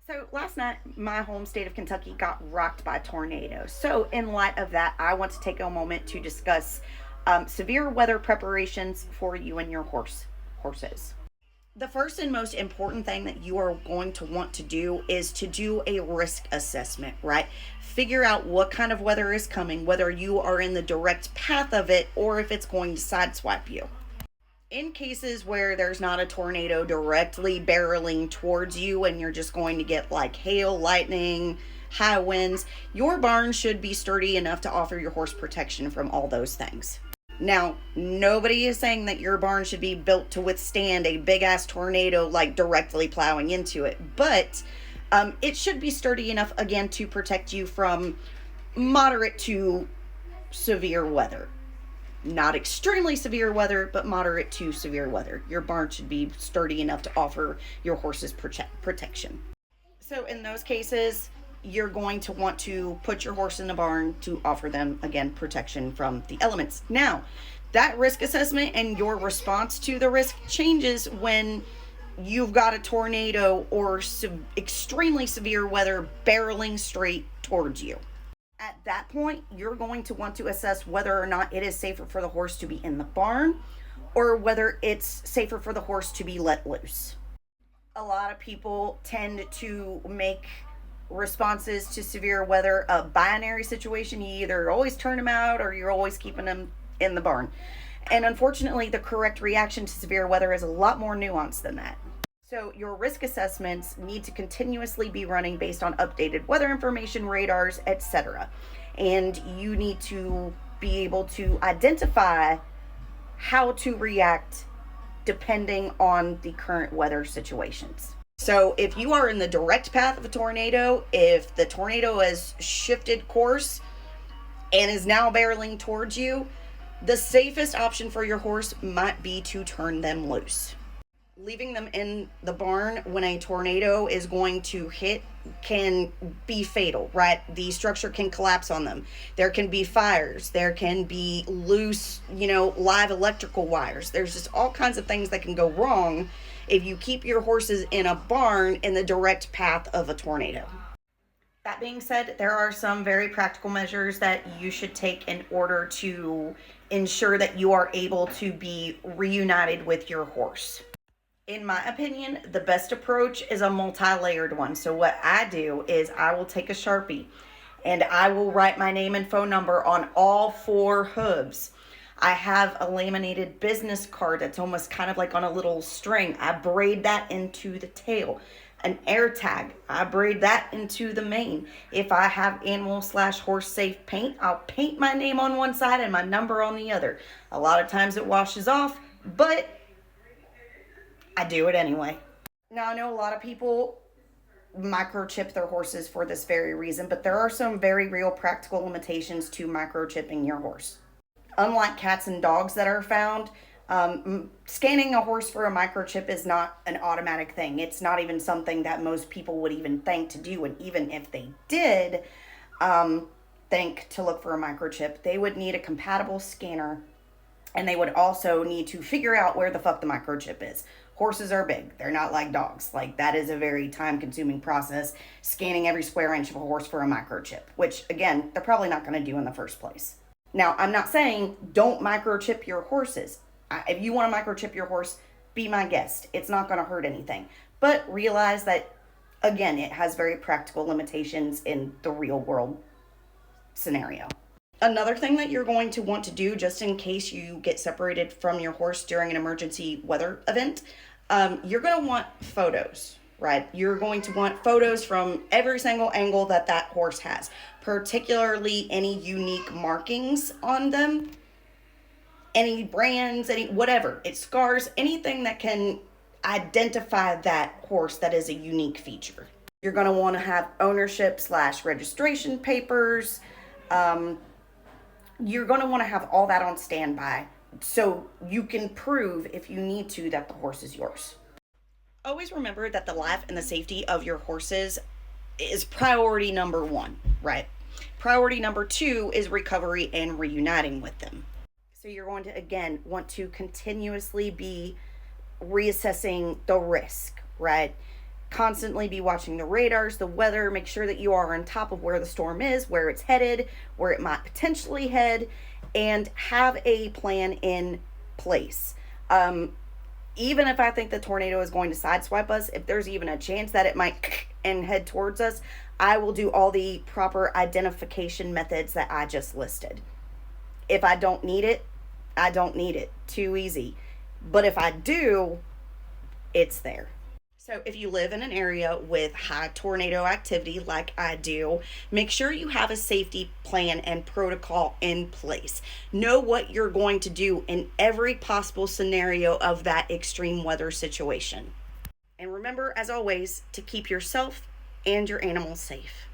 So last night, my home state of Kentucky got rocked by a tornado. So, in light of that, I want to take a moment to discuss severe weather preparations for you and your horses. The first and most important thing that you are going to want to do is to do a risk assessment, right? Figure out what kind of weather is coming, whether you are in the direct path of it or if it's going to sideswipe you. In cases where there's not a tornado directly barreling towards you and you're just going to get like hail, lightning, high winds, your barn should be sturdy enough to offer your horse protection from all those things. Now, nobody is saying that your barn should be built to withstand a big ass tornado like directly plowing into it, but it should be sturdy enough again to protect you from moderate to severe weather. Not extremely severe weather, but moderate to severe weather. Your barn should be sturdy enough to offer your horses protection. So, in those cases, you're going to want to put your horse in the barn to offer them, again, protection from the elements. Now, that risk assessment and your response to the risk changes when you've got a tornado or extremely severe weather barreling straight towards you. At that point, you're going to want to assess whether or not it is safer for the horse to be in the barn or whether it's safer for the horse to be let loose. A lot of people tend to make responses to severe weather a binary situation. You either always turn them out or you're always keeping them in the barn. And unfortunately, the correct reaction to severe weather is a lot more nuanced than that. So your risk assessments need to continuously be running based on updated weather information, radars, etc. And you need to be able to identify how to react depending on the current weather situations. So if you are in the direct path of a tornado, if the tornado has shifted course and is now barreling towards you, the safest option for your horse might be to turn them loose. Leaving them in the barn when a tornado is going to hit can be fatal, right? The structure can collapse on them. There can be fires. There can be loose, live electrical wires. There's just all kinds of things that can go wrong if you keep your horses in a barn in the direct path of a tornado. That being said, there are some very practical measures that you should take in order to ensure that you are able to be reunited with your horse. In my opinion, the best approach is a multi-layered one. So what I do is I will take a Sharpie and I will write my name and phone number on all four hooves. I have a laminated business card that's almost kind of like on a little string. I braid that into the tail. An air tag, I braid that into the mane. If I have animal/horse safe paint, I'll paint my name on one side and my number on the other. A lot of times it washes off, but I do it anyway. Now, I know a lot of people microchip their horses for this very reason, but there are some very real practical limitations to microchipping your horse. Unlike cats and dogs that are found, scanning a horse for a microchip is not an automatic thing. It's not even something that most people would even think to do. And even if they did think to look for a microchip, they would need a compatible scanner. And they would also need to figure out where the fuck the microchip is. Horses are big. They're not like dogs. Like, that is a very time-consuming process, scanning every square inch of a horse for a microchip, which, again, they're probably not going to do in the first place. Now, I'm not saying don't microchip your horses. If you want to microchip your horse, be my guest. It's not going to hurt anything. But realize that, again, it has very practical limitations in the real world scenario. Another thing that you're going to want to do, just in case you get separated from your horse during an emergency weather event, you're going to want photos, right? You're going to want photos from every single angle that horse has, particularly any unique markings on them, any brands, any whatever. It scars, anything that can identify that horse that is a unique feature. You're going to want to have ownership/registration papers. You're going to want to have all that on standby so you can prove, if you need to, that the horse is yours. Always remember that the life and the safety of your horses is priority number one, right? Priority number two is recovery and reuniting with them. So you're going to, again, want to continuously be reassessing the risk, right? Constantly be watching the radars, the weather, make sure that you are on top of where the storm is, where it's headed, where it might potentially head, and have a plan in place. Even if I think the tornado is going to sideswipe us, if there's even a chance that it might and head towards us, I will do all the proper identification methods that I just listed. If I don't need it, I don't need it. Too easy. But if I do, it's there. So, if you live in an area with high tornado activity like I do, make sure you have a safety plan and protocol in place. Know what you're going to do in every possible scenario of that extreme weather situation. And remember, as always, to keep yourself and your animals safe.